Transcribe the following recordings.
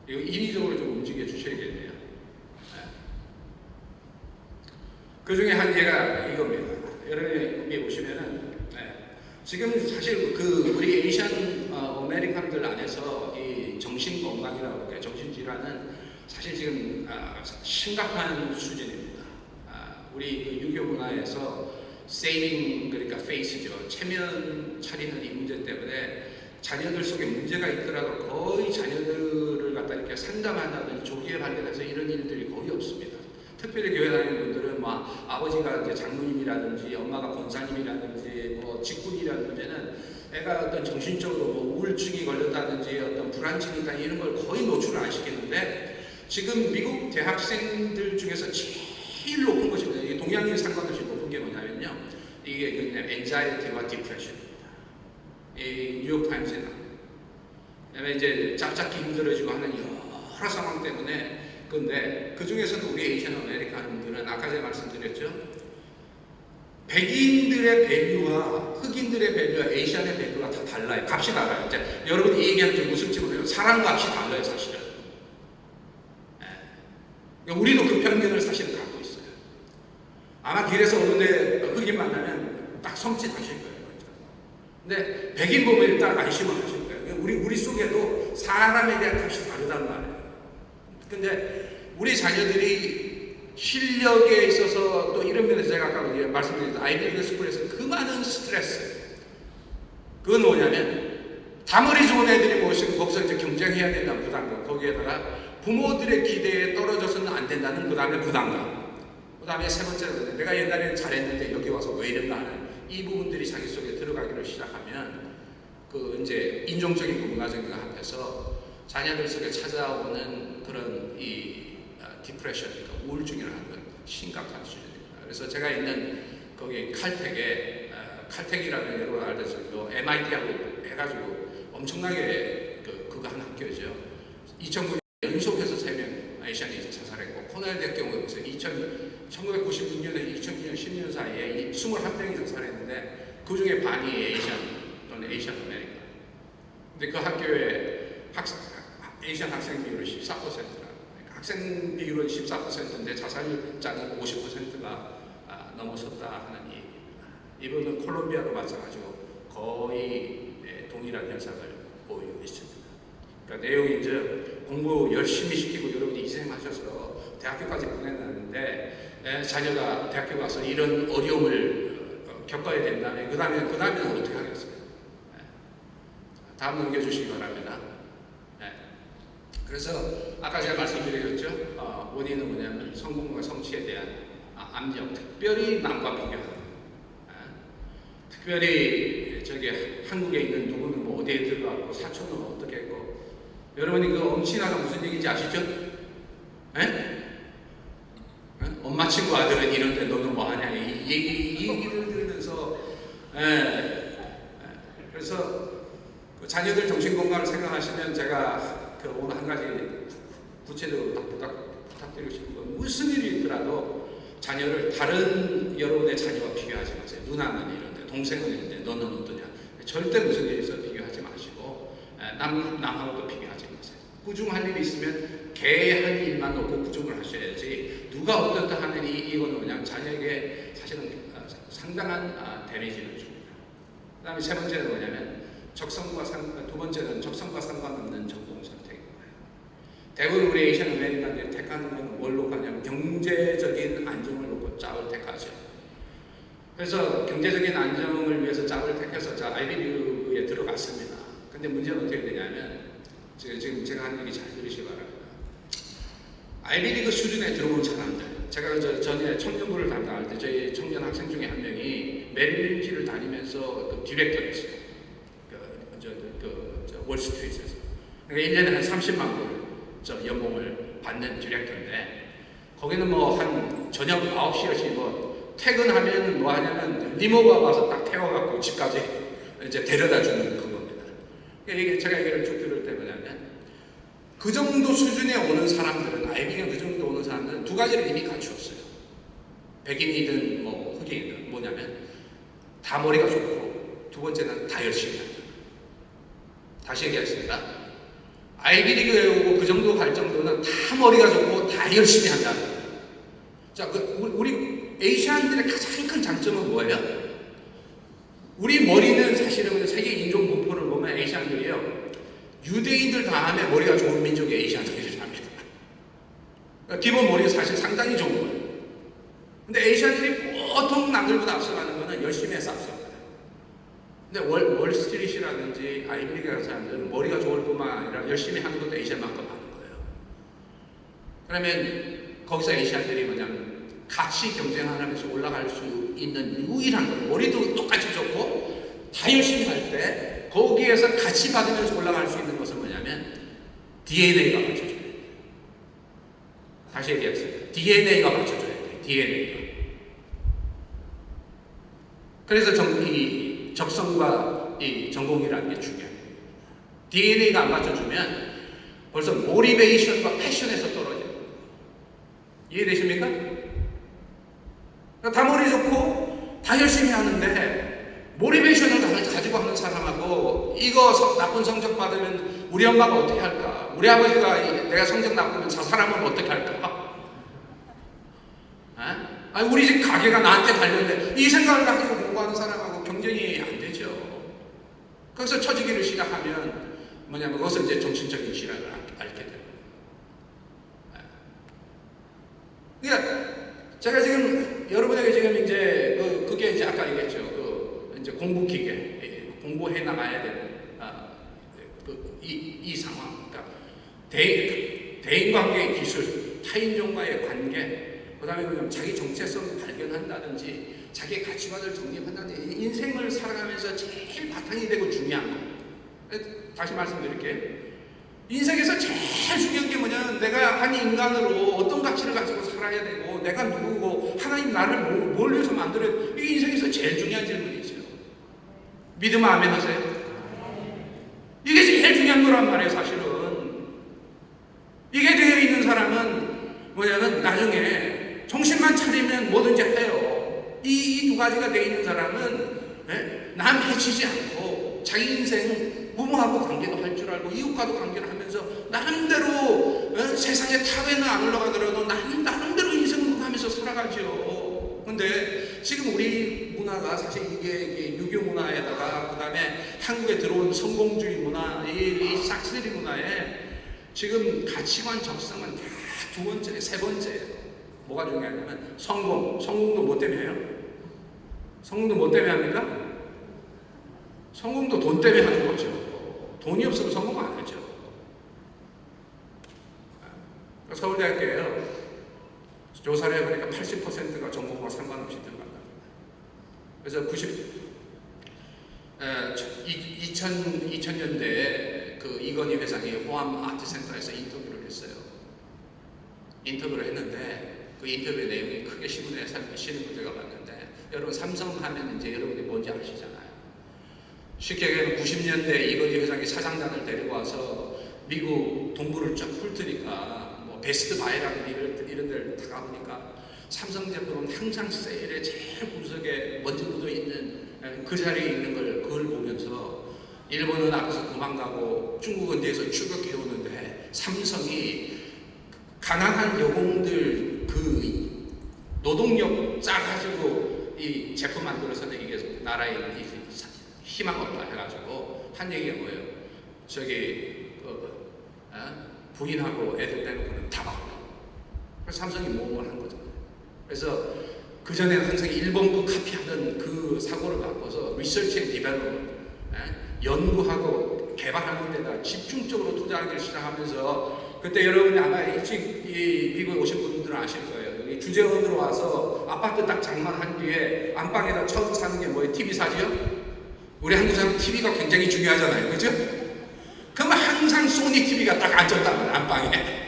이거 인위적으로 좀 움직여 주셔야겠네요. 그 중에 한 예가 이겁니다. 여러분이 보시면은 지금 사실 우리 에이션 아메리칸들 안에서 이 정신 건강이라고 할까요? 정신 질환은 사실 지금 심각한 수준입니다. 우리 그 유교 문화에서 세이빙 그러니까 페이스죠. 체면 차리는 이 문제 때문에 자녀들 속에 문제가 있더라도 거의 자녀들을 갖다 이렇게 상담한다든지 조기에 발견해서 이런 일들이 거의 없습니다. 특별히 교회 다니는 분들은 막 아버지가 이제 장로님이라든지 엄마가 권사님이라든지 뭐 직분이라든지는 애가 어떤 정신적으로 뭐 우울증이 걸렸다든지 어떤 불안증이 있다 이런 걸 거의 노출을 안 시키는데 지금 미국 대학생들 중에서 제일 높은 것입니다. 이게 동양인 상관없이 높은 게 뭐냐면요. 이게 그냥 엔자이티와 디프레션입니다. 이 뉴욕타임스에 나옵니다. 그다음에 이제 짝짝이 힘들어지고 하는 여러 상황 때문에 근데 그 중에서도 우리 에이션 아메리칸들은 아까 제가 말씀드렸죠. 백인들의 밸류와 흑인들의 밸류와 에이션의 밸류가 다 달라요. 값이 달라요. 이제 여러분이 얘기하면 좀 무섭지 못해요. 사람 값이 달라요, 사실은. 그러니까 우리도 그 편견을 사실은 갖고 있어요. 아마 길에서 어느 데 흑인 만나면 딱 섬찟하실 거예요. 근데 백인 보면 일단 안심을 하실 거예요. 우리 속에도 사람에 대한 값이 다르단 말이에요. 근데 우리 자녀들이 실력에 있어서 또 이런 면에서 제가 아까 말씀드린 아이비리그 스쿨에서 그 많은 스트레스 그건 뭐냐면 다머리 좋은 애들이 거기서 이제 경쟁해야 된다는 부담감 거기에다가 부모들의 기대에 떨어져서는 안 된다는 그 다음에 부담감 그 다음에 세 번째로 내가 옛날에는 잘했는데 여기 와서 왜 이런가 하는 이 부분들이 자기 속에 들어가기를 시작하면 그 이제 인종적인 문화적인 것 앞에서 자녀들 속에 찾아오는 그런 이 디프레션, 그러니까 우울증이라는 건 심각한 수준입니다. 그래서 제가 있는 거기 칼텍에 칼텍이라는 여러분 알다시피 MIT하고 해가지고 엄청나게 그거 한 학교죠. 2009년 연속해서 3명 아시안이 자살했고 코넬대 경우에 보세요. 1996년에 2009년 10년 사이에 21명이 자살했는데 그 중에 반이 에이션 또는 에이션 아메리카. 근데 그 학교에 에이션 학생 비율은 14%라. 학생 비율은 14%인데 자살자는 50%가 넘어섰다 하는 얘기입니다. 이분은 콜롬비아도 마찬가지고 거의 동일한 현상을 보이고 있습니다. 그러니까 내용이 이제 공부 열심히 시키고 여러분이 희생하셔서 대학교까지 보내놨는데 자녀가 대학교 가서 이런 어려움을 겪어야 된다면 그 다음에는 어떻게 하겠어요? 다음 넘겨주시기 바랍니다. 그래서 아까 제가 말씀드렸죠. 원인은 뭐냐면 성공과 성취에 대한 압력, 특별히 남과 비교하는. 특별히 저기 한국에 있는 누구는 뭐 어디에 들어가고 사촌은 어떻게 했고 여러분이 그 엄친아가 무슨 얘기인지 아시죠? 엄마 친구 아들은 이런데 너는 뭐하냐 이 얘기를 들으면서 그래서 그 자녀들 정신건강을 생각하시면 제가 오늘 한 가지 구체적으로 부탁드리고 싶은 건 무슨 일이 있더라도 자녀를 다른 여러분의 자녀와 비교하지 마세요. 누나는 이런데 동생은 이런데 너는 어떠냐. 절대 무슨 일이 있어도 비교하지 마시고 남하고도 비교하지 마세요. 꾸중할 일이 있으면 걔 한 일만 놓고 꾸중을 하셔야지 누가 어떻다 하는 이거는 뭐냐면 자녀에게 사실은 상당한 데미지를 줍니다. 그 다음에 세 번째는 뭐냐면 두 번째는 적성과 상관없는 전공 선택입니다. 대부분 우리 에이션 아메리칸들이 택하는 건 뭘로 가냐면 경제적인 안정을 놓고 짝을 택하죠. 그래서 경제적인 안정을 위해서 짝을 택해서 아이비리그에 들어갔습니다. 근데 문제는 어떻게 되냐면 지금 제가 하는 얘기 잘 들으시기 바랍니다. 아이비리그 수준에 들어온 사람들 제가 전에 청년부를 담당할 때 저희 청년 학생 중에 한 명이 메릴린치를 다니면서 디렉터였어요. 월스트리트에서. 그러니까 1년에 한 30만 불 연봉을 받는 디렉터인데 거기는 뭐 한 저녁 9시 뭐 퇴근하면 뭐 하냐면 리모가 와서 딱 태워갖고 집까지 이제 데려다 주는 그겁니다. 그러니까 제가 얘기를 쭉 들을 때 뭐냐면 그 정도 수준에 오는 사람들은 아이비리그 그 정도 오는 사람들은 두 가지를 이미 갖추었어요. 백인이든 뭐 흑인이든 뭐냐면 다 머리가 좋고 두 번째는 다 열심히 한다. 다시 얘기하겠습니다. 아이비리그에 오고 그 정도 갈 정도는 다 머리가 좋고 다 열심히 한다는 거예요. 자, 우리 에이시안들의 가장 큰 장점은 뭐예요? 우리 머리는 사실은 세계 인종 분포를 보면 에이시안들이요, 유대인들 다음에 머리가 좋은 민족이 에이시안들이랍니다. 그러니까 기본 머리가 사실 상당히 좋은 거예요. 근데 에이시안들이 보통 남들보다 앞서가는 거는 열심히 해서 앞서가요. 근데 월스트리트라든지 아이비리그 같은 사람들은 머리가 좋을 뿐만 아니라 열심히 하는 것도 에이시안만큼 하는 거예요. 그러면 거기서 에이시안들이 뭐냐면 같이 경쟁하면서 올라갈 수 있는 유일한 거, 머리도 똑같이 좋고 다 열심히 할 때 거기에서 같이 받으면서 올라갈 수 있는 것은 뭐냐면 DNA가 맞춰줘야 돼요. 다시 얘기하겠습니다. DNA가 맞춰줘야 돼요. DNA가. 그래서 이 적성과 이 전공이라는 게 중요해요. DNA가 안 맞춰주면 벌써 모티베이션과 패션에서 떨어져요. 이해되십니까? 다 머리 좋고 다 열심히 하는데 모티베이션을 가지고 하는 사람하고 이거 나쁜 성적 받으면 우리 엄마가 어떻게 할까? 우리 아버지가 내가 성적 나쁘면 저 사람은 어떻게 할까? 아니 우리 집 가게가 나한테 달렸는데 이 생각을 가지고 공부하는 사람하고 경쟁이 안 되죠. 거기서 처지기를 시작하면 뭐냐면 그것은 이제 정신적인 질환을 앓게 되는 거예요. 그러니까 제가 지금 여러분에게 지금 이제 그게 이제 아까 얘기했죠. 이제 공부 기계, 공부해 나가야 되는 이 상황. 그러니까 대인 관계의 기술, 타인종과의 관계, 그다음에 뭐냐면 자기 정체성을 발견한다든지, 자기 가치관을 정립한다든지, 인생을 살아가면서 제일 바탕이 되고 중요한 거. 다시 말씀드릴게요. 인생에서 제일 중요한 게 뭐냐면 내가 한 인간으로 어떤 가치를 가지고 살아야 되고 내가 누구고 하나님 나를 뭘 위해서 만들어야, 이게 인생에서 제일 중요한 질문이죠. 믿으면 아멘 하세요. 이게 제일 중요한 거란 말이에요. 사실은 이게 되어 있는 사람은 뭐냐면 나중에 정신만 차리면 뭐든지 해요. 이 두 가지가 되어 있는 사람은 남 해치지 않고 자기 인생 부모하고 관계도 할 줄 알고 이웃과도 관계를 하면서 나름대로 세상의 탑에는 안 올라가더라도 나름대로 인생을 하면서 살아가죠. 근데 지금 우리 문화가 사실 이게 유교 문화에다가 그다음에 한국에 들어온 성공주의 문화, 이 싹쓸이 문화에 지금 가치관 적성은 다 두 번째, 세 번째예요. 뭐가 중요하냐면 성공도 뭐 때문에 해요? 성공도 뭐 때문에 합니까? 성공도 돈 때문에 하는 거죠. 돈이 없으면 성공 안 하죠. 서울대학교에요, 조사를 해보니까 80%가 전공과 상관없이 들어간다. 그래서 2000년대에 그 이건희 회장이 호암 아트센터에서 인터뷰를 했어요. 인터뷰를 했는데 그 인터뷰의 내용이 크게 신문에 실은 문제가 많은데, 여러분 삼성 하면 이제 여러분이 뭔지 아시잖아요. 쉽게 얘기하면 90년대 이건희 회장이 사장단을 데리고 와서 미국 동부를 쫙 훑으니까 뭐 베스트 바이라든지 이런 데를 다 가보니까 삼성 제품은 항상 세일에 제일 구석에 먼지 묻어 있는 그 자리에 있는 그걸 보면서 일본은 앞에서 도망가고 중국은 뒤에서 추격해 오는데 삼성이 가난한 여공들 그 노동력 짜가지고 이 제품 만들어서는 이게 나라의 희망 없다 해가지고 한 얘기가 뭐예요? 저기 부인하고 애들 빼놓고는 다 바꿔. 그래서 삼성이 모험을 한 거잖아요. 그래서 그 전에는 항상 일본도 카피하던 그 사고를 바꿔서 리서치 앤 디벨롭먼트, 연구하고 개발하는 데다 집중적으로 투자하기 시작하면서, 그때 여러분이 아마 일찍 미국에 오신 분들은 아실 거예요. 여기 주재원으로 와서 아파트 딱 장만한 뒤에 안방에다 처음 사는 게 뭐예요? TV 사지요? 우리 한국 사람 TV가 굉장히 중요하잖아요. 그죠? 그러면 항상 소니 TV가 딱 앉았단 말이에요. 안방에.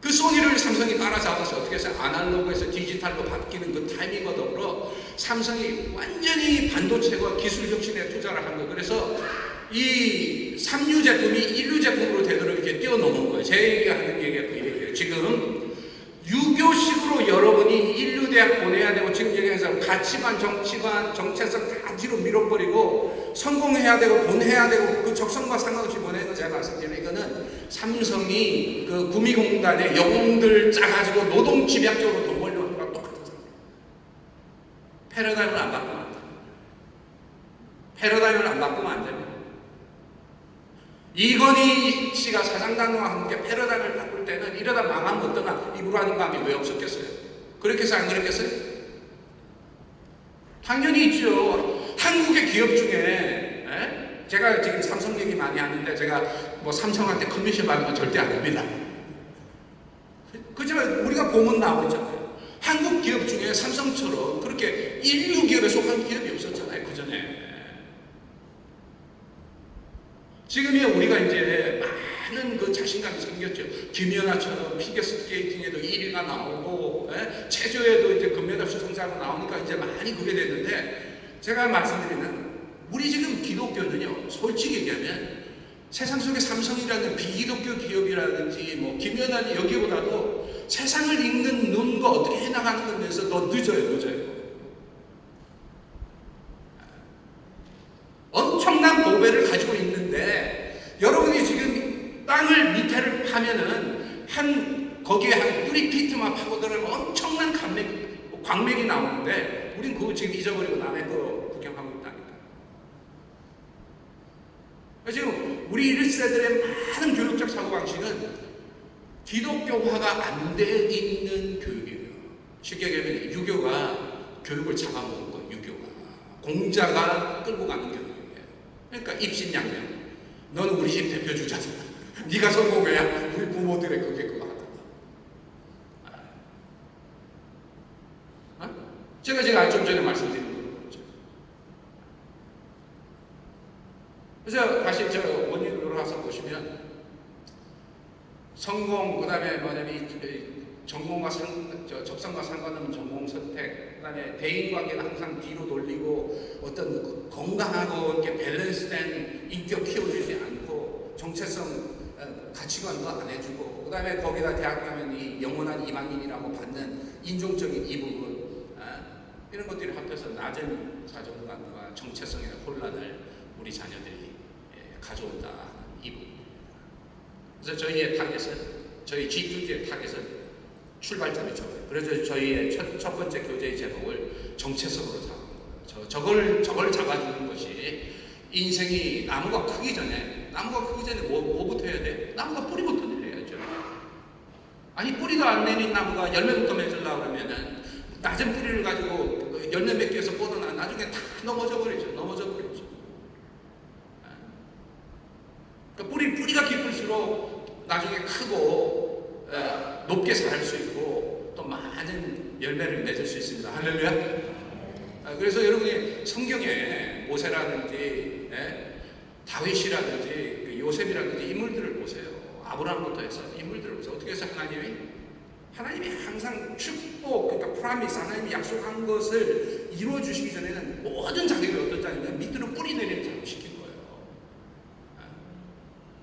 그 소니를 삼성이 따라잡아서 어떻게 해서 아날로그에서 디지털로 바뀌는 그 타이밍과 더불어 삼성이 완전히 반도체와 기술 혁신에 투자를 한 거예요. 그래서 이 3류 제품이 1류 제품으로 되도록 이렇게 뛰어넘은 거예요. 제 얘기하는 얘기가 그 얘기예요. 지금 유교식으로 여러분이 인류대학 보내야 되고, 지금 얘기해서 가치관, 정치관, 정체성 다 뒤로 밀어버리고 성공해야 되고 돈 해야 되고 그 적성과 상관없이 보내는 거 제가 말씀드리는 이거는 삼성이 그 구미공단에 영웅들 짜가지고 노동 집약적으로 돈 벌려고 하는 거랑 똑같은 상황이에요. 패러다임을 안 바꾸면 안 됩니다. 패러다임을 안 바꾸면 안 됩니다. 이건희 씨가 사장단과 함께 패러다임을 바꿀 때는 이러다 망하면 어떠나 이불하는 감이 왜 없었겠어요? 그렇겠어요? 안 그렇겠어요? 당연히 있죠. 한국의 기업 중에 제가 지금 삼성 얘기 많이 하는데 제가 뭐 삼성한테 커미션 받는 건 절대 안 합니다. 그렇지만 우리가 보면 나오잖아요. 한국 기업 중에 삼성처럼 그렇게 인류 기업에 속한 기업이 없었잖아요. 그 전에. 지금이야 우리가 이제 많은 그 자신감이 생겼죠. 김연아처럼 피겨스케이팅에도 1위가 나오고 체조에도 이제 금메달 수상자가 나오니까 이제 많이 그게 됐는데 제가 말씀드리는 우리 지금 기독교는요 솔직히 얘기하면 세상 속에 삼성이라는 비기독교 기업이라든지 뭐 김연아니 여기보다도 세상을 읽는 눈과 어떻게 해나가는 것에 대해서 더 늦어요. 엄청난 보배를 가지고 있는데 여러분이 지금 땅을 밑에를 파면은 거기에 한 3피트만 파고 들어가면 엄청난 광맥이 나오는데 우린 그거 지금 잊어버리고 남의 거 구경하고 있다니까. 지금 우리 1세들의 많은 교육적 사고방식은 기독교화가 안 돼 있는 교육이에요. 쉽게 얘기하면 유교가 교육을 잡아먹은 거예요. 유교가 공자가 끌고 가는 교육. 그러니까 입신양명. 너는 우리 집 대표 주자잖아. 네가 성공해야 우리 부모들의 그게 그거 하다. 제가 좀 전에 말씀드린 거죠. 그래서 다시 저 원인으로 와서 보시면 성공 그다음에 뭐냐면 전공과 적성과 상관없는 전공 선택, 그다음에 대인 관계는 항상 뒤로 돌리고 어떤 건강하고 이렇게 밸런스된 인격 키워주지 않고 정체성 가치관도 안 해주고, 그다음에 거기다 대학 가면 이 영원한 이방인이라고 받는 인종적인 이 부분 이런 것들이 합해서 낮은 사정관과 정체성의 혼란을 우리 자녀들이 가져온다 이 부분. 그래서 저희의 타겟은 저희 G2G의 타겟은 출발점이 저거예요. 그래서 저희의 첫 번째 교재의 제목을 정체성으로 잡은 거예요. 저걸 잡아주는 것이 인생이 나무가 크기 전에 뭐부터 해야 돼? 나무가 뿌리부터 내려야죠. 아니 뿌리도 안 내린 나무가 열매부터 맺으려고 그러면은 낮은 뿌리를 가지고 열매 맺기 위해서 뻗어나 나중에 다 넘어져 버리죠. 그러니까 뿌리가 깊을수록 나중에 크고 높게 자랄 수 있고 또 많은 열매를 맺을 수 있습니다. 할렐루야. 그래서 여러분이 성경에 모세라든지 다윗이라든지 요셉이라든지 인물들을 보세요. 아브라함부터 해서 인물들을 보세요. 어떻게 해서 하나님이 항상 축복, 그러니까 프라미스, 하나님이 약속한 것을 이루어 주시기 전에는 모든 자기가 어떤 자냐면 밑으로 뿌리 내리는 작업 시킨 거예요.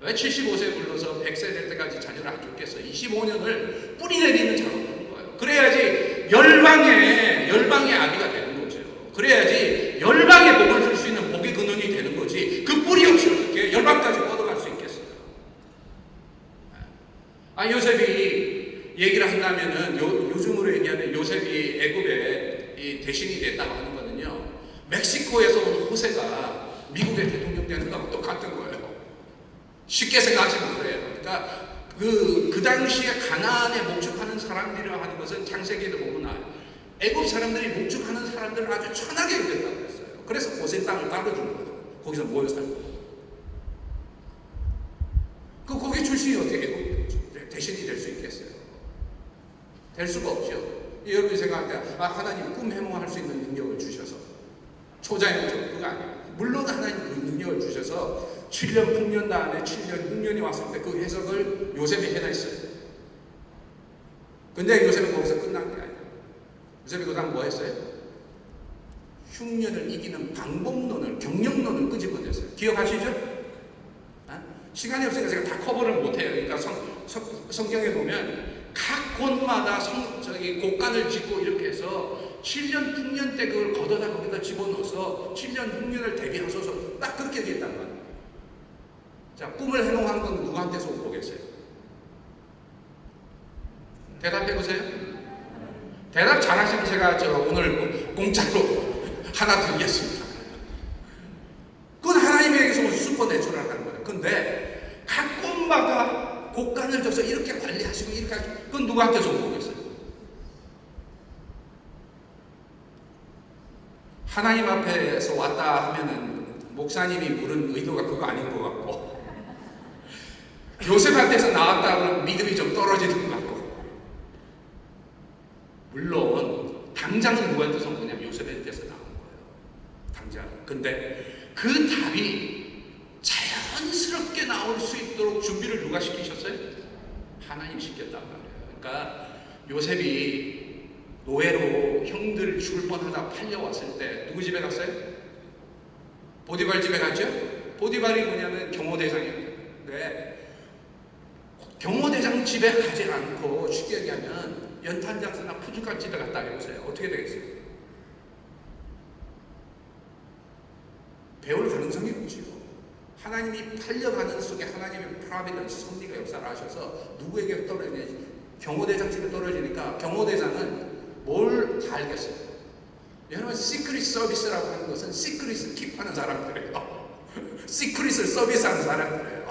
왜 75세 불러서 100세 될 때까지 자녀를 안 줬겠어? 25년을 뿌리 내리는 작업을 하는 거예요. 그래야지 열방의 아비가 되는 거죠. 그래야지 열방의 복을 줄 수 있는 복의 근원이 되는 거지. 그 뿌리 없이 어떻게 열방까지 뻗어갈 수 있겠어요? 요셉이 얘기를 한다면은 요즘으로 얘기하면 요셉이 애굽의 이 대신이 됐다고 하는 거는요. 멕시코에서 온 호세가 미국의 대통령 되는 거하고 똑같은 거예요. 쉽게 생각하시면 그래요. 그러니까 그 당시에 가나안에 목축하는 사람들이라 하는 것은 창세기에도 보면 애굽 사람들이 목축하는 사람들을 아주 천하게 여겼다고 했어요. 그래서 고센 땅을 따로주는 거예요. 거기서 모여 살고. 거기 출신이 어떻게 애굽 대신이 될 수 있겠어요? 될 수가 없죠. 여러분이 생각할 때 하나님 꿈 해몽할 수 있는 능력을 주셔서 초자연적 그거 아니에요. 물론 하나님 그 능력을 주셔서 7년 풍년 다음에 7년 6년이 왔을 때 그 해석을 요셉이 해냈어요. 근데 요셉은 거기서 끝난 게 아니에요. 요셉이 그 다음 뭐 했어요? 흉년을 이기는 방법론을, 경영론을 끄집어냈어요. 기억하시죠? 시간이 없으니까 제가 다 커버를 못해요. 그러니까 성경에 보면 각 곳마다 곡간을 짓고 이렇게 해서 7년 흉년 때 그걸 걷어다 거기다 집어넣어서 7년 흉년을 대비하소서 딱 그렇게 얘기했단 말이에요. 자, 꿈을 해몽한 건 누구한테서 온 거겠어요? 대답해보세요. 대답 잘하시면 제가 오늘 공짜로 하나 드리겠습니다. 그건 하나님에게서 온 슈퍼내추럴한 거예요. 근데 각 꿈마다 곡간을 줘서 이렇게 관리하시고 이렇게 하시고 그건 누구한테서 온 거겠어요? 하나님 앞에서 왔다 하면은 목사님이 물은 의도가 그거 아닌 것 같고 요셉한테서 나왔다 그러면 믿음이 좀 떨어지는 것 같고 물론 당장은 누구한테서 온 거냐면 요셉한테서 나온 거예요. 당장. 근데 그 답이 자연스럽게 나올 수 있도록 준비를 누가 시키셨어요? 하나님 시켰단 말이에요. 그러니까 요셉이 노예로 형들 죽을 뻔하다 팔려왔을 때 누구 집에 갔어요? 보디발 집에 갔죠? 보디발이 뭐냐면 경호대장이었어요. 근데 경호대장 집에 가지 않고 쉽게 얘기하면 연탄장사나 푸주간 집에 갔다 해보세요. 어떻게 되겠어요? 배울 가능성이 없지요. 하나님이 팔려가는 속에 하나님의 프라비던스, 섭리가 역사를 하셔서 누구에게 떨어지냐지 경호대장 집에 떨어지니까 경호대장은 뭘 다 알겠어요. 여러분 시크릿 서비스라고 하는 것은 시크릿을 킵하는 사람들이에요. 시크릿을 서비스하는 사람들이에요.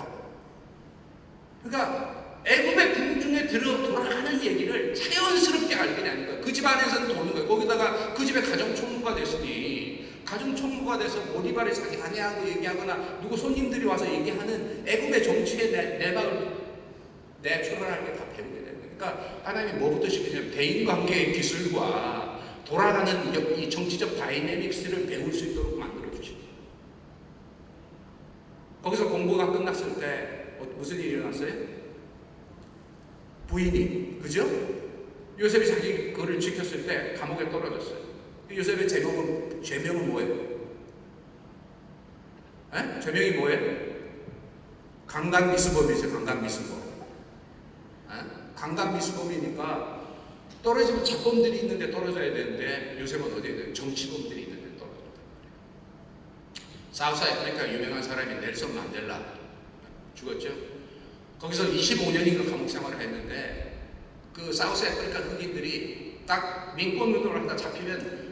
그러니까 애굽의 궁중에 돌아가는 얘기를 자연스럽게 알게 되는 거예요. 그 집 안에서는 도는 거예요. 거기다가 그 집에 가정총무가 됐으니 가정총무가 돼서 보디발이 자기 아내하고 얘기하거나 누구 손님들이 와서 얘기하는 애굽의 정치의 내막을 내추럴하게 다 배우게 되는 거예요. 그러니까 하나님이 뭐부터 시키냐면 대인관계의 기술과 돌아가는 이 정치적 다이내믹스를 배울 수 있도록 만들어주시죠. 거기서 공부가 끝났을 때 무슨 일이 일어났어요? 부인이, 그죠? 요셉이 자기 그를 지켰을 때 감옥에 떨어졌어요. 요셉의 죄명은 뭐예요? 에? 죄명이 뭐예요? 강간미수범이죠. 강간미수범. 강간미수범이니까 떨어지면 잡범들이 있는데 떨어져야 되는데 요셉은 어디에 있는 정치범들이 있는데 떨어졌단 말이에요. 사우스 아프리카 유명한 사람이 넬슨 만델라 죽었죠. 거기서 25년인가 감옥 생활을 했는데 그 사우스 아프리카 흑인들이 딱 민권운동을 하다 잡히면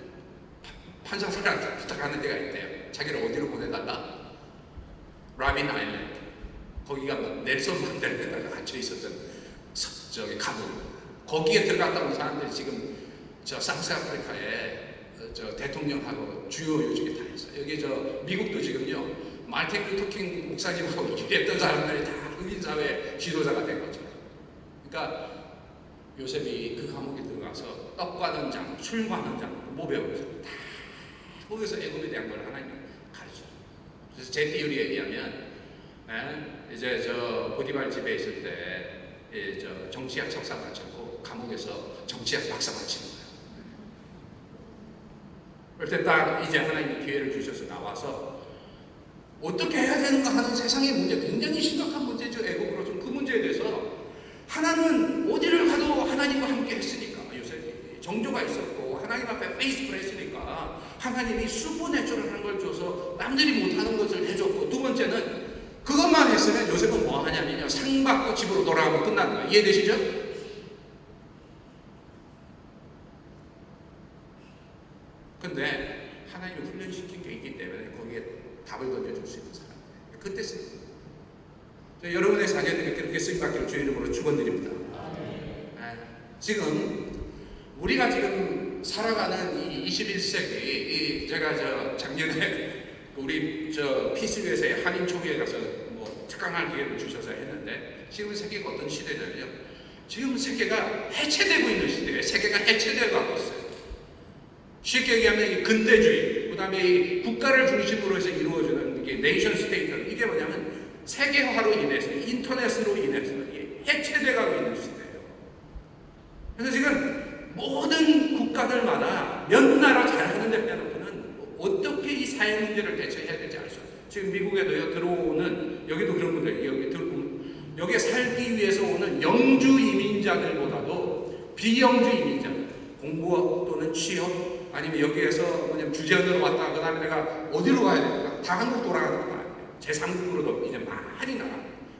판사들한테 부탁하는 데가 있대요. 자기를 어디로 보내달라? 라빈 아일랜드. 거기가 넬슨 만델라가 갇혀 있었던 저기 감옥. 거기에 들어갔다 온 사람들이 지금 저 사우스 아프리카에 저 대통령하고 주요 요직에 다 있어요. 여기 저 미국도 지금요 말틴 루터 킹 목사님하고 일했던 사람들이 다 흑인 사회 지도자가 된 거죠. 그러니까 요셉이 그 감옥에 들어가서 떡과는 장, 술과는 장, 뭐 배우면서 다 거기서 애굽에 대한 걸 하나님 가르쳐요. 그래서 제 티어리에 의하면 이제 저 보디발 집에 있을 때 저 정치학 석사 마쳤고 감옥에서 정치학 박사 마치는 거예요. 그럴 때 딱 이제 하나님이 기회를 주셔서 나와서 어떻게 해야 되는가 하는 세상의 문제, 굉장히 심각한 문제죠. 애국으로 좀 그 문제에 대해서 하나는 어디를 가도 하나님과 함께 했으니까 요셉이 정조가 있었고 하나님 앞에 페이스풀 했으니까 하나님이 슈퍼내추럴한 걸 줘서 남들이 못하는 것을 해줬고 두 번째는 그것만 했으면 요셉은 뭐 하냐면요 상 받고 집으로 돌아가면 끝나는 거예요. 이해되시죠? 근데 하나님이 훈련시킨 게 있기 때문에 거기에 답을 던져줄 수 있는 사람. 그때 쓰는 거예요. 여러분의 자녀들이 그렇게 쓰임받기를 주의 이름으로 축원드립니다. 지금 우리가 지금 살아가는 이 21세기 제가 저 작년에 우리 저 피스교에서의 한인 총회에 가서 뭐 특강할 기회를 주셔서 했는데 지금 세계가 어떤 시대냐면요. 지금 세계가 해체되고 있는 시대예요. 세계가 해체되어 가고 있어요. 쉽게 얘기하면 이 근대주의, 그 다음에 이 국가를 중심으로 해서 이루어지는 이게 네이션 스테이트, 이게 뭐냐면 세계화로 인해서, 인터넷으로 인해서 해체되어 가고 있는 시대예요. 그래서 지금 모든 국가들마다 몇 나라 잘하는 데 빼놓고는 어떻게 이 사회 문제를 대처해야 될지 알 수 없어요. 지금 미국에도요, 들어오는, 여기도 그런 분들, 여기에 살기 위해서 오는 영주 이민자들보다도 비영주 이민자들, 공부 또는 또는 취업, 아니면 여기에서 뭐냐면 주재원으로 왔다, 그 다음에 내가 어디로 가야 됩니까? 다 한국 돌아가는 거 아니에요. 제3국으로도 이제 많이 나가.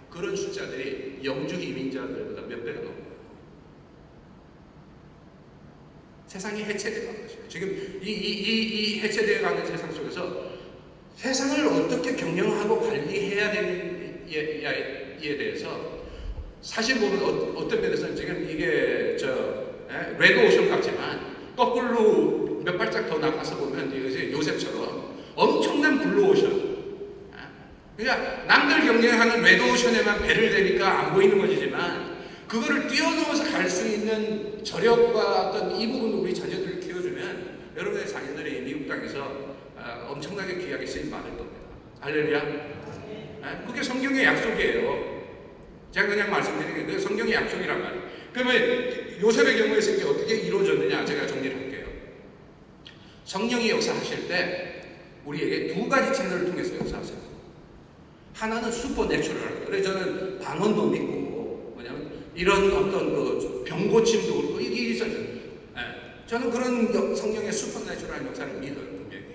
그런 숫자들이 영주 이민자들보다 몇 배가 넘어요. 세상이 해체되어가는 것이에요. 지금 이 해체되어 가는 세상 속에서 세상을 어떻게 경영하고 관리해야 되는지에 대해서 사실 보면 어떤 면에서는 지금 이게 레드오션 같지만 거꾸로 몇 발짝 더 나가서 보면 이제 요셉처럼 엄청난 블루오션. 그러니까 남들 경영하는 레드오션에만 배를 대니까 안 보이는 것이지만 그거를 뛰어넘어서 갈 수 있는 저력과 어떤 이 부분을 우리 자녀들을 키워주면 여러분의 자녀들이 미국 땅에서 엄청나게 귀하게 쓰임 받을 겁니다. 할렐루야. 그게 성경의 약속이에요. 제가 그냥 말씀드리는 게 성경의 약속이란 말이에요. 그러면 요셉의 경우에서 이게 어떻게 이루어졌느냐 제가 정리를 할게요. 성령이 역사하실 때 우리에게 두 가지 채널을 통해서 역사하세요. 하나는 슈퍼내추럴한 거예요. 그래서 저는 방언도 믿고 뭐냐면 이런 어떤 그 병고침도 그렇고 이게 있어요. 저는 그런 성령의 슈퍼내추럴한 역사를 믿어요. 분명히.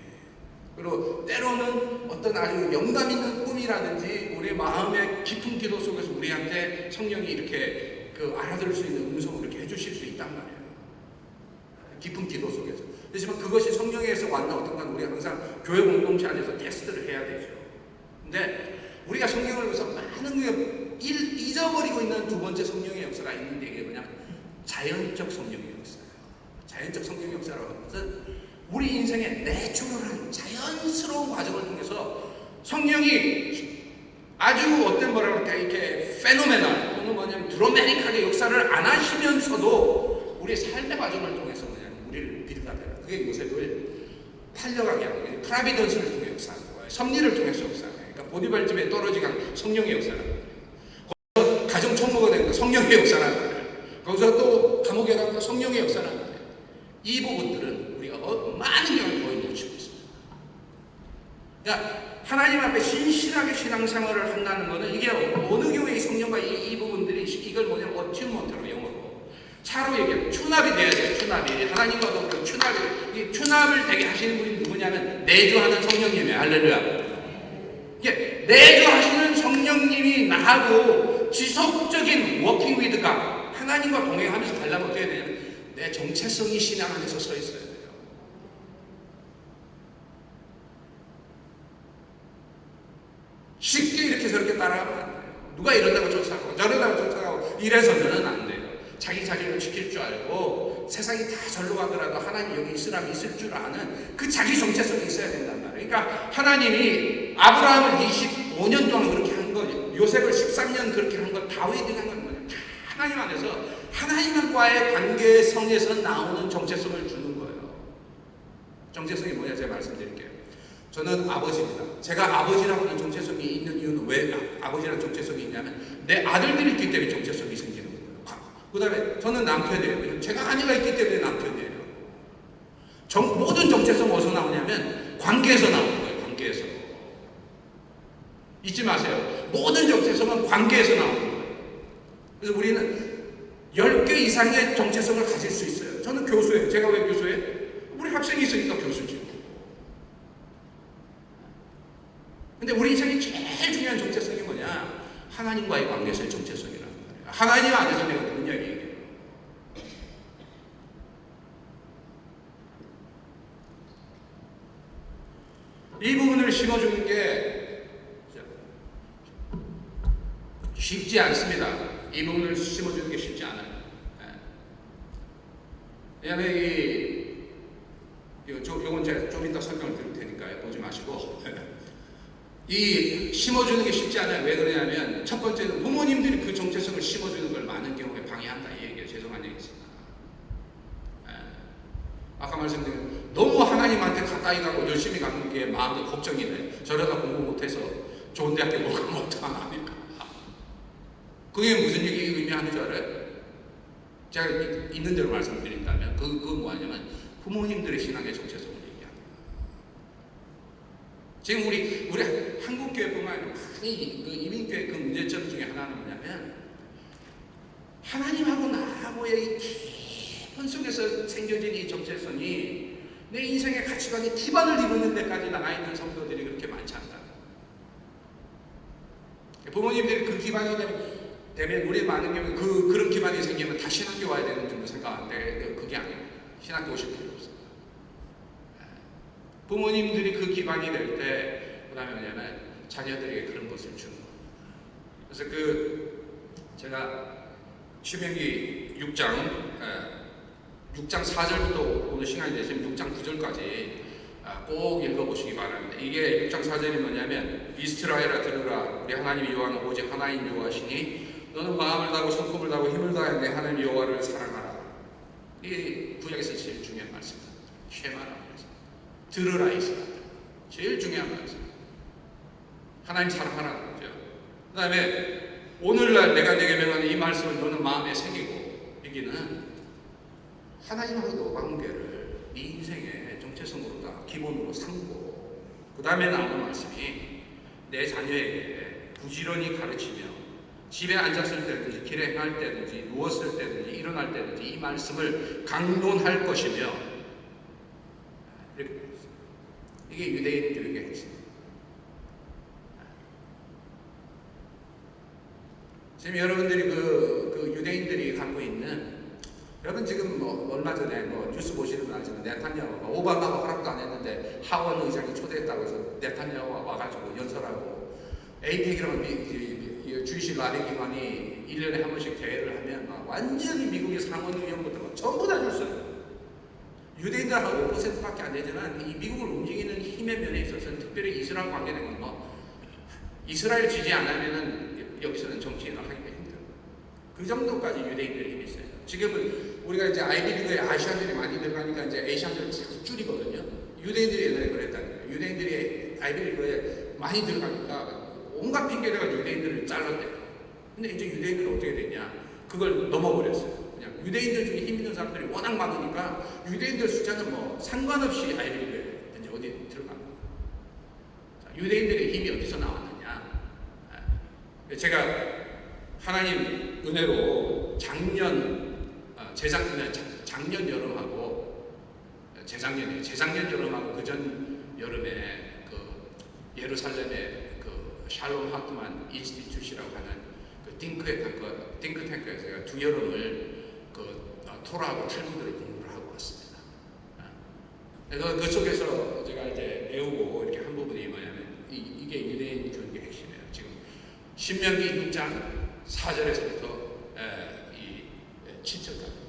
그리고 때로는 어떤 아주 영감 있는 꿈이라든지 우리 마음의 깊은 기도 속에서 우리한테 성령이 이렇게 알아들을 수 있는 음성을 이렇게 해주실 수 있단 말이에요. 깊은 기도 속에서. 하지만 그것이 성령에서 왔나 어떤가 우리가 항상 교회 공동체 안에서 테스트를 해야 되죠. 근데 우리가 성경을 보면서 많은 잊어버리고 있는 두 번째 성령의 역사가 있는데 이게 뭐냐? 자연적 성령의 역사예요. 자연적 성령의 역사라고 하는 것은 우리 인생의 내추럴한 자연스러운 과정을 통해서 성령이 아주 어떤 뭐라고 할까 이렇게 페노메널 또는 뭐냐면 드라마틱하게 역사를 안 하시면서도 우리의 삶의 과정을 통해서 뭐냐면 우리를 빌드하더라. 그게 요셉을 팔려가게 하는 거예요. 프라비던스를 통해 역사하는 거예요. 섭리를 통해서 역사하는 거예요. 그러니까 보디발집에 떨어지간 성령의 역사라는 거예요. 거기서 가정 총무가 된 거 성령의 역사라는 거예요. 거기서 또 감옥에 가서 성령의 역사라는 거예요. 이 부분들은 우리가 많은 경우를 거의 놓치고 있습니다. 그러니까 하나님 앞에 신실하게 신앙생활을 한다는 것은 이게 어느 경우에 이 성령과 이 부분들이 이걸 뭐냐면 어튜먼트로 영어로 차로 얘기하면 튜납이 돼야 돼요. 튜납이 하나님과 더불어 이 튜납을 되게 하시는 분이 누구냐면 내주하는 성령님이에요. 할렐루야. 이게 내주하시는 성령님이 나하고 지속적인 워킹 위드 갓 하나님과 동행하면서 가려면 어떻게 되냐면 내 정체성이 신앙 안에서 서 있어야 돼요. 쉽게 이렇게 저렇게 따라가면 안 돼요. 누가 이런다고 쫓아가고 저런다고 쫓아가고 이래서는 안 돼요. 자기 자리를 지킬 줄 알고 세상이 다 절로 가더라도 하나님 여기 있으라면 있을 줄 아는 그 자기 정체성이 있어야 된단 말이에요. 그러니까 하나님이 아브라함을 25년 동안 그렇게 한 거, 요셉을 13년 그렇게 한 거, 다윗을 한 건 뭐냐? 다 하나님 안에서 하나님과의 관계성에서 나오는 정체성을 주는 거예요. 정체성이 뭐냐 제가 말씀드릴게요. 저는 아버지입니다. 제가 아버지라고 하는 정체성이 있는 이유는 왜 아버지라는 정체성이 있냐면 내 아들들이 있기 때문에 정체성이 생기는 거예요. 그 다음에 저는 남편이에요. 제가 아내가 있기 때문에 남편이에요. 모든 정체성 어디서 나오냐면 관계에서 나오는 거예요. 관계에서. 잊지 마세요. 모든 정체성은 관계에서 나오는 거예요. 그래서 우리는 10개 이상의 정체성을 가질 수 있어요. 저는 교수예요. 제가 왜 교수예요? 우리 학생이 있으니까 교수지. 근데 우리 인생의 제일 중요한 정체성이 뭐냐? 하나님과의 관계에서의 정체성이라는 거예요. 하나님 안에서 내가 누구냐 얘기해요. 이 부분을 심어주는 게 쉽지 않습니다. 이 부분을 심어주는 게 쉽지 않아요. 왜냐하면 이건 제가 좀 이따 설명을 드릴 테니까요. 보지 마시고. 이 심어주는 게 쉽지 않아요. 왜 그러냐면 첫 번째는 부모님들이 그 정체성을 심어주는 걸 많은 경우에 방해한다 이 얘기예요. 죄송한 얘기입니다. 아까 말씀드린 너무 하나님한테 가까이 가고 열심히 가는 게 마음이 걱정이네. 저러다 공부 못해서 좋은 대학교 못 가면 어떡하나. 그게 무슨 얘기 의미하는 줄 알아요? 제가 있는 대로 말씀드린다면 그건 뭐냐면 부모님들의 신앙의 정체성을 얘기합니다. 지금 우리 한국교회뿐만 아니라 많이 그 이민교회 그 문제점 중에 하나는 뭐냐면 하나님하고 나하고의 기본 속에서 생겨진 이 정체성이 내 인생의 가치관이 기반을 이루는 데까지 나가 있는 성도들이 그렇게 많지 않다. 부모님들이 그 기반이 되면 우리 많은 경우 그런 기반이 생기면 다 신학교 와야 되는 줄로 생각하는데 그게 아닙니다. 신학교 오실 필요 없습니다. 부모님들이 그 기반이 될 때 그 다음에 뭐냐면 자녀들에게 그런 것을 주는 거예요. 그래서 제가 신명기 6장 4절부터 오늘 시간이 되시면 6장 9절까지 꼭 읽어보시기 바랍니다. 이게 6장 4절이 뭐냐면 이스라엘아 들으라 우리 하나님 여호와는 오직 하나님 여호와시니 너는 마음을 다하고 손톱을 다하고 힘을 다해 내 하나님 여호와를 사랑하라. 이게 구약에서 제일 중요한 말씀입니다. 쉐마라는 말씀. 들으라 이스라엘. 제일 중요한 말씀. 하나님 사랑하라는 거죠. 그 다음에 오늘날 내가 내게 명하는 이 말씀을 너는 마음에 새기고 여기는 하나님하고 관계를 네 인생의 정체성으로 다 기본으로 삼고 그 다음에 나오는 말씀이 내 자녀에게 부지런히 가르치며 집에 앉았을 때든지 길에 행할 때든지 누웠을 때든지 일어날 때든지 이 말씀을 강론할 것이며 이렇게 이게 유대인 교육의 핵심. 지금 여러분들이 그 유대인들이 갖고 있는 여러분 지금 얼마 전에 뉴스 보시는 건 알지만 네탄야후가 오바마가 허락도 안 했는데 하원 의장이 초대했다고 해서 네탄야후가 와가지고 연설하고 에이펙이라는 주이시 라리 기관이 1년에 한 번씩 대회를 하면 완전히 미국의 상원 의원부터 전부 다 줬어요. 유대인들하고 5%밖에 안 되지만 이 미국을 움직이는 힘의 면에 있어서는 특별히 이스라엘 관계된 건 이스라엘 지지 안 하면은 여기서는 정치인을 하기가 힘들어요. 그 정도까지 유대인들이 힘이 있어요. 지금은 우리가 이제 아이비리그에 아시안들이 많이 들어가니까 이제 에이시안들을 자꾸 줄이거든요. 유대인들이 옛날에 그랬다는 거예요. 유대인들이 아이비리그에 많이 들어가니까 온갖 핑계대가 유대인들을 잘랐대요. 근데 이제 유대인들은 어떻게 됐냐? 그걸 넘어버렸어요. 그냥 유대인들 중에 힘 있는 사람들이 워낙 많으니까 유대인들 숫자는 상관없이 아이비리그에 이제 어디 들어갑니다. 유대인들의 힘이 어디서 나왔느냐? 제가 하나님 은혜로 작년 여름하고 재작년 여름하고 그전 여름에 예루살렘의 샬롬 하트만 인스티튜트라고 하는 띵크탱크에서 제가 2여름을 토라하고 탈무드를 공부를 하고 왔습니다. 그래서 그 속에서 제가 이제 배우고 이렇게 한 부분이 뭐냐면 이게 유대인 교육의 핵심이에요. 지금 신명기 6장 4절에서부터 이 7절까지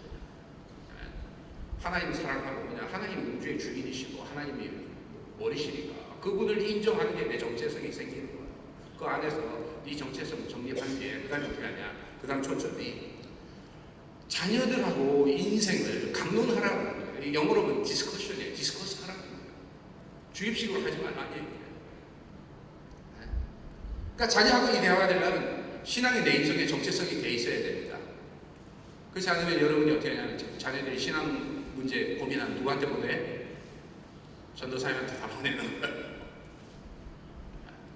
하나님 사랑하고 그냥 하나님 우주의 주인이시고 하나님이 머리시니까 그분을 인정하는 게 내 정체성이 생기는 거예요. 그 안에서 이 정체성을 정립한 뒤에 그 다음에 어떻게 하냐? 그 다음 초점이 자녀들하고 인생을 강론하라는 거예요. 영어로 보면 디스커션이에요. 디스커스 하라는 거예요. 주입식으로 하지 말라는 얘기예요. 그러니까 자녀하고 이 대화가 되려면 신앙이 내 인생의 정체성이 돼 있어야 됩니다. 그렇지 않으면 여러분이 어떻게 하냐면 자녀들이 신앙 문제 고민하면 누구한테 보내? 전도사님한테 다 보내는 거예요.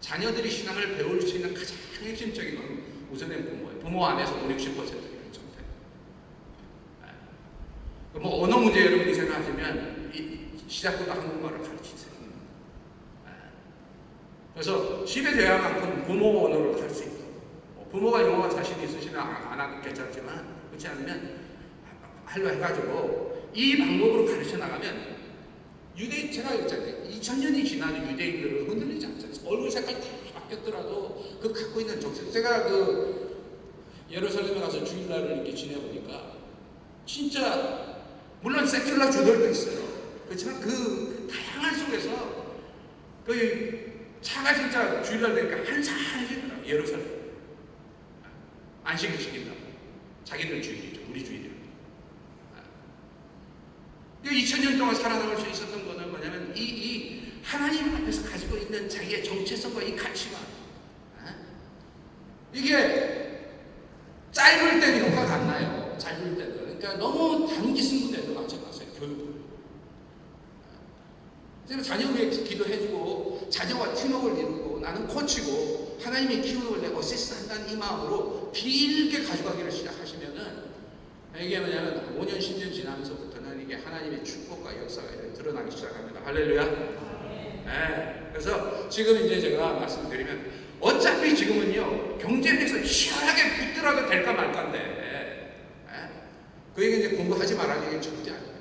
자녀들이 신앙을 배울 수 있는 가장 핵심적인 건 우선은 부모예요. 부모 안에서 50, 60%가 정도. 언어 문제 여러분이 생각하시면 시작부터 한국말을 가르치세요. 그래서 집에 대화만큼 부모 언어를 할 수 있고 부모가 영어가 자신이 있으시면 안 하도 괜찮지만 그렇지 않으면 할로 해가지고 이 방법으로 가르쳐 나가면 유대인 제가 있잖아요. 2000년이 지나는 유대인들을 흔들리지 않잖아요. 얼굴 색깔 다 바뀌었더라도 그 갖고 있는 정체. 제가 예루살렘에 가서 주일날을 이렇게 지내보니까 진짜 물론 세큘라 주들도 있어요. 그렇지만 그 다양한 속에서 차가 진짜 주일날 되니까 한산해지더라고요. 예루살렘 안식을 시킨다고. 자기들 주일이죠. 우리 주일이요. 2000년 동안 살아남을 수 있었던 거는 뭐냐면 이 하나님 앞에서 가지고 있는 자기의 정체성과 이 가치관. 이게 짧을 때는 효과가 안 나요. 짧을 때는. 그러니까 너무 단기 승부대도 맞지 마세요. 교육을. 그래서 자녀 위해 기도해주고 자녀와 팀워크를 이루고 나는 코치고 하나님이 키우는 걸 내가 어시스트 한다는 이 마음으로 길게 가져가기를 시작하시면은 이게 뭐냐면 5년, 10년 지나면서부터는 이게 하나님의 축복과 역사가 드러나기 시작합니다. 할렐루야. 네. 그래서 지금 이제 제가 말씀드리면 어차피 지금은요 경쟁에서 치열하게 붙더라도 될까 말까인데 네? 그 얘기 이제 공부하지 말라는 얘기 절대 아닙니다.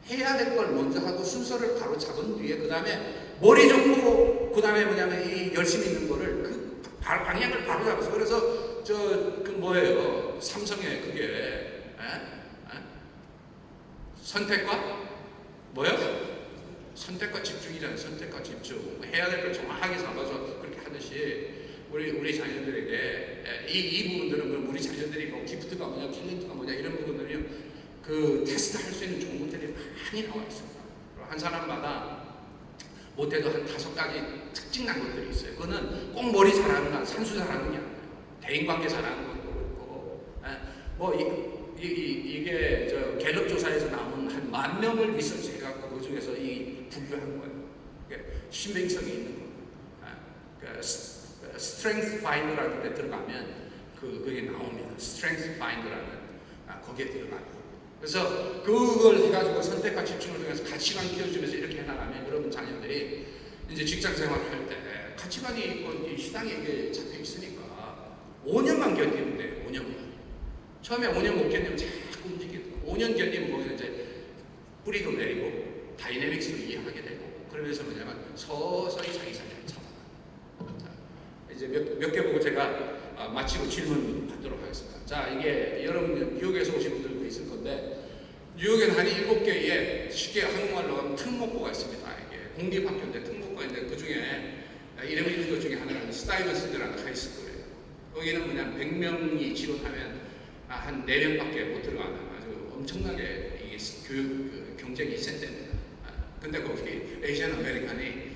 해야 될 걸 먼저 하고 순서를 바로 잡은 뒤에 그 다음에 머리 좋고 그 다음에 뭐냐면 이 열심히 있는 거를 그 방향을 바로 잡아서 그래서 그 뭐예요 삼성의 그게 선택과 뭐요? 선택과 집중이잖아요. 선택과 집중. 해야 될 걸 정확하게 잡아서 그렇게 하듯이 우리 자녀들에게 이 부분들은 우리 자녀들이 뭐 기프트가 뭐냐, 탤런트가 뭐냐 이런 부분들이요. 그 테스트 할 수 있는 좋은 것들이 많이 나와 있습니다. 한 사람마다 못해도 한 5가지 특징난 것들이 있어요. 그거는 꼭 머리 잘하는 산수 잘하는 게 아니에요. 대인관계 잘하는 것도 있고, 이게 저 갤럽 조사에서 나온 한 10,000명을 리서치해갖고 그 중에서 이 분류한 거예요. 신빙성이 있는 거예요. 스트렝스 파인더라는 데 들어가면 그게 나옵니다. 스트렝스 파인더라는 거기에 들어가요. 그래서 그걸 해가지고 선택과 집중을 통해서 가치관 키워주면서 이렇게 해나가면 여러분 자녀들이 이제 직장 생활을 할 때 가치관이 있고 이 시장에 이게 잡혀 있으니까 5년만 견디면 돼요. 5년만. 처음에 5년 못 견디면 자꾸 움직이고 5년 견디면 거기서 이제 뿌리도 내리고 다이내믹스도 이해하게 되고 그러면서 뭐냐면 서서히 자기 자리를 잡아가요. 이제 몇 개 보고 제가 마치고 질문 받도록 하겠습니다. 자, 이게 여러분 뉴욕에서 오신 분들도 있을 건데 뉴욕에는 한 7개의 쉽게 한국말로 하면 특목고가 있습니다. 이게 공립학교인데 특목고인데 그 중에 이름 있는 것 중에 하나가 스타이버스드라는 하이스쿨이에요. 거기는 그냥 100명이 지원하면 한 4명밖에 못 들어가는 아주 엄청나게 이게 교육 경쟁이 센데입니다. 근데 거기 에이시안 아메리칸이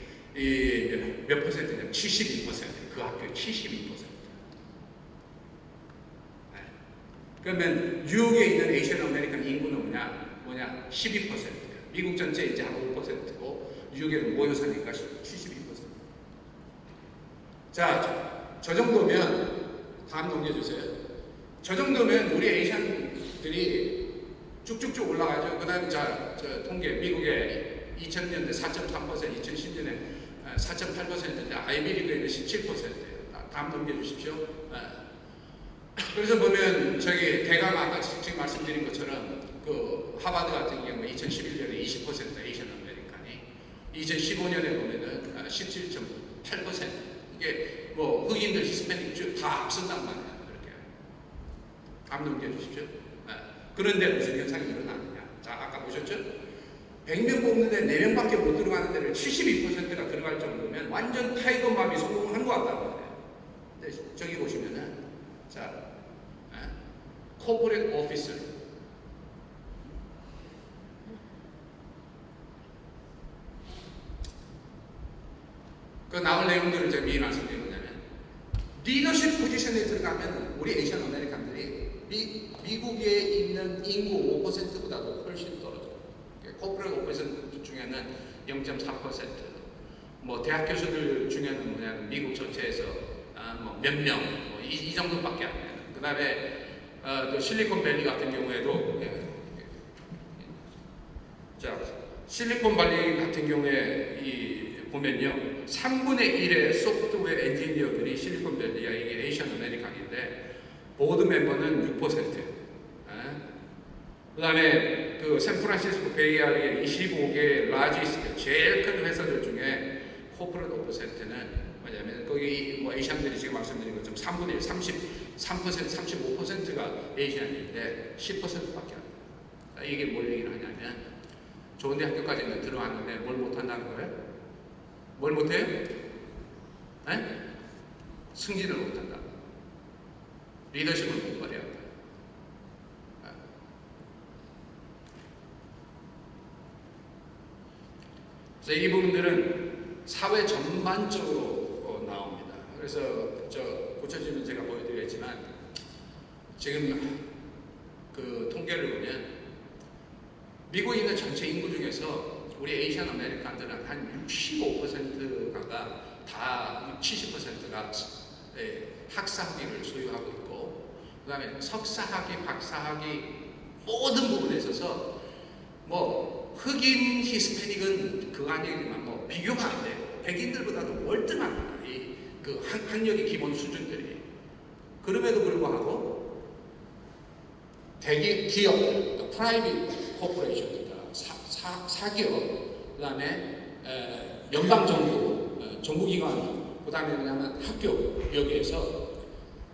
몇 퍼센트냐면 72%. 그 학교의 72%. 그러면 뉴욕에 있는 에이시안 아메리칸 인구는 뭐냐 12%예요. 미국 전체 이제 한 5%고 뉴욕에는 모여 사니까 72%. 자, 저 정도면 다음 넘겨주세요. 저 정도면 우리 에이시안들이 쭉쭉쭉 올라가죠. 그 다음에 저 통계 미국의 2000년대 4.3%, 2010년에 4.8%인데 아이비리그에는 17%예요. 다음 넘겨주십시오. 그래서 보면 저기 대강 아까 지금 말씀드린 것처럼 그 하버드 같은 경우에 2011년에 20% 에이시안 아메리칸이 2015년에 보면은 17.8% 이게 뭐 흑인들 히스패닉 다 앞선단 말이에요. 그렇게 다음 넘겨주십시오. 그런데 무슨 현상이 일어나느냐? 자, 아까 보셨죠? 100명 뽑는데 4명밖에 못 들어가는 데를 72%가 들어갈 정도면 완전 타이거맘이 성공한 것 같단 말이에요. 근데 저기 보시면은 자, 코퍼레이트 오피서 그 나올 내용들을 제가 미리 말씀드리면 리더십 포지션에 들어가면 우리 에이시안 아메리칸들이 미국에 있는 인구 5%보다도 훨씬 떨어져요. 코퍼레이트 오피서 중에는 0.4%, 뭐 대학 교수들 중에는 뭐냐면 미국 전체에서 뭐 몇 명, 이 정도밖에 안 돼요. 그 다음에 또 실리콘밸리 같은 경우에도 자, 실리콘밸리 같은 경우에 보면요 3분의 1의 소프트웨어 엔지니어들이 실리콘밸리야 이게 에이시안 아메리칸인데 보드 멤버는 6%. 그 다음에 그 샌프란시스코 베이아리의 25개 라지스트 제일 큰 회사들 중에 코퍼레이트 오퍼센트는 뭐냐면 거기 뭐 에이시안들이 지금 말씀드린 것처럼 3분의 1, 33%, 35%가 에이시안인데 10%밖에 안 돼요. 이게 뭘 얘기를 하냐면 좋은 대학교까지는 들어왔는데 뭘 못한다는 거예요? 뭘 못해요? 네? 승진을 못한다. 리더십을 못 발휘한다. 그래서 이 부분들은 사회 전반적으로 나옵니다. 그래서 저 고쳐지면 제가 보여드리겠지만 지금 그 통계를 보면 미국에 있는 전체 인구 중에서 우리 에이시안 아메리칸들은 한 65%가 다 70%가 학사학위를 소유하고 있고 그 다음에 석사학위, 박사학위 모든 부분에 있어서 뭐 흑인 히스패닉은 그거 아니지만 뭐 비교가 안 돼요. 백인들보다도 월등합니다. 그 학력의 기본 수준들이. 그럼에도 불구하고 기업들, 프라이빗 코퍼레이션이다, 사기업, 그 다음에 연방정부, 정부기관, 그 다음에 뭐냐면 학교, 여기에서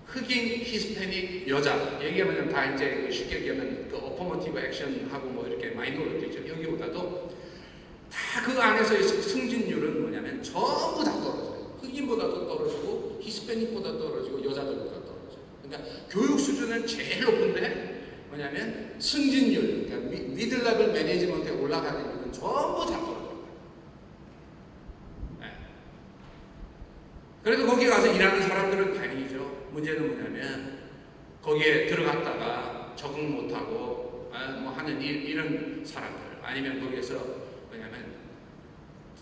흑인, 히스패닉, 여자, 얘기하면 다 이제 쉽게 얘기하면 그 어퍼머티브 액션하고 뭐 이렇게 마이너리티죠. 여기보다도 다 그 안에서의 승진율은 뭐냐면 전부 다 떨어져요. 흑인보다도 떨어지고, 히스패닉보다 떨어지고, 여자들보다 떨어져요. 그러니까 교육 수준은 제일 높은데 뭐냐면 승진율, 그러니까 미들 레벨 매니지먼트에 올라가는 일은 전부 다 떨어져요. 네. 그래도 거기 가서 일하는 사람들은 다행이죠. 문제는 뭐냐면 거기에 들어갔다가 적응 못하고 뭐 하는 이런 사람들, 아니면 거기에서 뭐냐면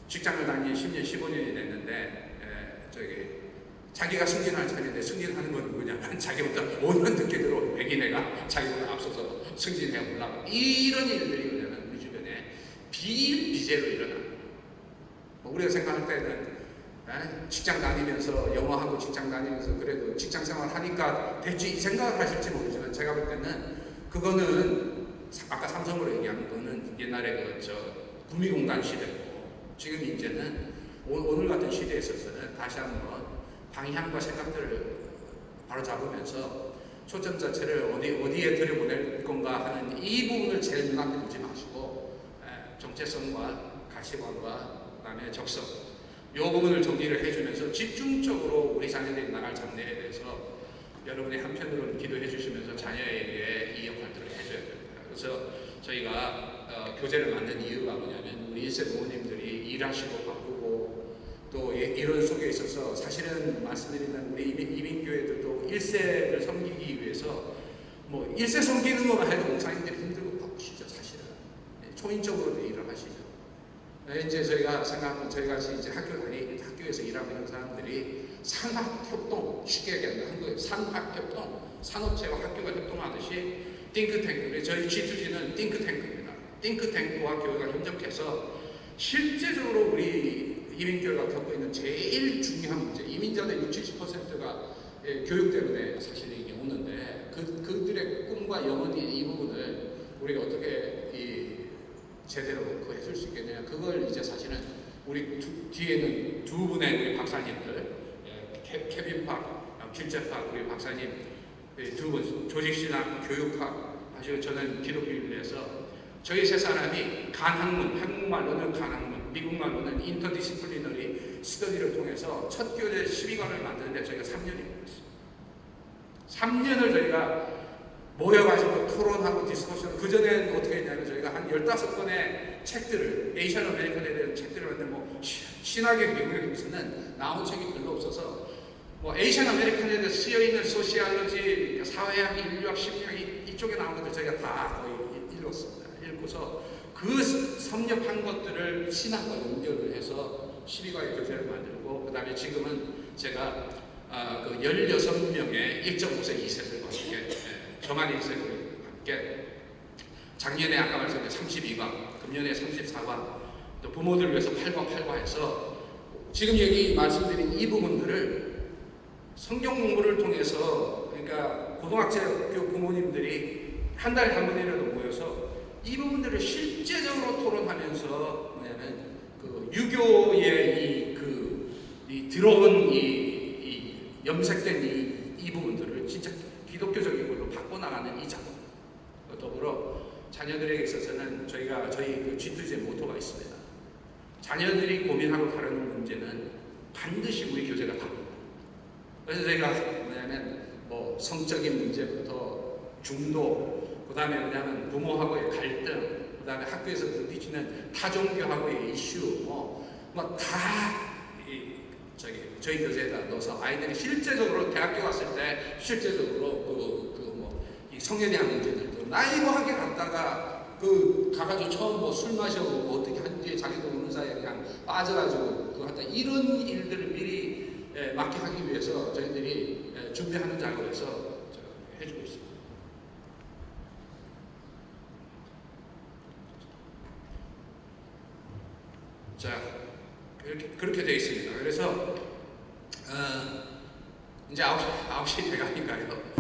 직장을 다닌 10년, 15년이 됐는데 자기가 승진할 차례인데 승진하는 건 누구냐면 자기보다 5년 늦게 들어온 백인애가 자기보다 앞서서 승진해 올라가. 이런 일들이 뭐냐면 우리 주변에 비일비재로 일어나요. 뭐 우리가 생각할 때는 직장 다니면서 영어하고 직장 다니면서 그래도 직장 생활 하니까 됐지 이 생각을 하실지 모르지만 제가 볼 때는 그거는 아까 삼성으로 얘기한 거는 옛날에 구미공단 시대고 지금 이제는 오늘 같은 시대에 있어서는 다시 한번 방향과 생각들을 바로 잡으면서 초점 자체를 어디에 들여보낼 건가 하는 이 부분을 제일 눈앞에 두지 마시고 정체성과 가치관과 그다음에 적성 이 부분을 정리를 해주면서 집중적으로 우리 자녀들이 나갈 장래에 대해서 여러분이 한편으로는 기도해 주시면서 자녀에게 이 역할들을 해줘야 됩니다. 그래서 저희가 교재를 만든 이유가 뭐냐면 우리 1세 부모님들이 일하시고 바쁘고 또 이런 속에 있어서 사실은 말씀드리는 우리 이민교회들도 1세를 섬기기 위해서 뭐 1세 섬기는 것만 해도 목사님들이 힘들고 바쁘시죠. 사실은 초인적으로도 일을 하시죠. 이제 저희가 생각하면 저희가 이제 학교에서 일하고 있는 사람들이 산학협동, 쉽게 얘기하면 한국의 산학협동, 산업체와 학교가 협동하듯이 띵크탱크, 저희 G2G는 띵크탱크입니다. 띵크탱크와 교회가 협력해서 실제적으로 우리 이민교회가 겪고 있는 제일 중요한 문제, 이민자들 60~70%가 교육 때문에 사실 이게 오는데 그들의 꿈과 영혼이 이 부분을 우리가 어떻게 제대로 해줄 수 있겠냐. 그걸 이제 사실은 우리 뒤에는 두 분의 우리 박사님들, 케빈 팍, 필재 팍 우리 박사님 두 분 조직신학, 교육학 하시고 저는 기독교인에서 저희 세 사람이 간학문, 한국말로는 간학문, 미국말로는 인터디시플리너리 스터디를 통해서 첫 교재 12권을 만드는데 저희가 3년이 걸렸어요. 3년을 저희가 모여가지고 토론하고 디스커션, 그전엔 어떻게 했냐면 저희가 한 15권의 책들을, 에이션 아메리칸에 대한 책들을 만드는 뭐 신학의 영역에서는 나온 책이 별로 없어서 뭐 에이션 아메리칸에 대해서 쓰여있는 소시알러지, 사회학, 인류학, 심리학 이쪽에 나온 것들 저희가 다 거의 읽었습니다. 읽고서 그 섭렵한 것들을 신학과 연결을 해서 12과의 교재를 만들고 그 다음에 지금은 제가 그 16명의 1.5세 2세들과 함께 저만 1세들과 함께 작년에 아까 말씀드린 32과 금년에 34과 또 부모들을 위해서 8과 해서 지금 여기 말씀드린 이 부분들을 성경 공부를 통해서 그러니까 고등학교 부모님들이 한 달에 한 번이라도 모여서 이 부분들을 실제적으로 토론하면서 뭐냐면 그 유교의 이 들어온 이 염색된 이 부분들을 진짜 기독교적인 걸로 바꿔나가는 이 작업. 더불어 자녀들에게 있어서는 저희 그 G2G의 모토가 있습니다. 자녀들이 고민하고 다루는 문제는 반드시 우리 교재가 다룹니다. 그래서 저희가 뭐냐면 뭐 성적인 문제부터 중도, 그 다음에 뭐냐면 부모하고의 갈등, 그 다음에 학교에서 부딪히는 타종교하고의 이슈, 다 저희 교재에다 넣어서 아이들이 실제적으로 대학교 갔을 때 실제적으로 이 성년회한 문제들도 나이고하게 갔다가 가가지고 처음 술 마셔고 어떻게 한 뒤에 자기도 모르는 사이에 그냥 빠져가지고 하다 이런 일들을 미리 막게 하기 위해서 저희들이 준비하는 작업에서 해주고 있습니다. 자, 그렇게 되어 있습니다. 그래서 이제 9시 돼가니까요.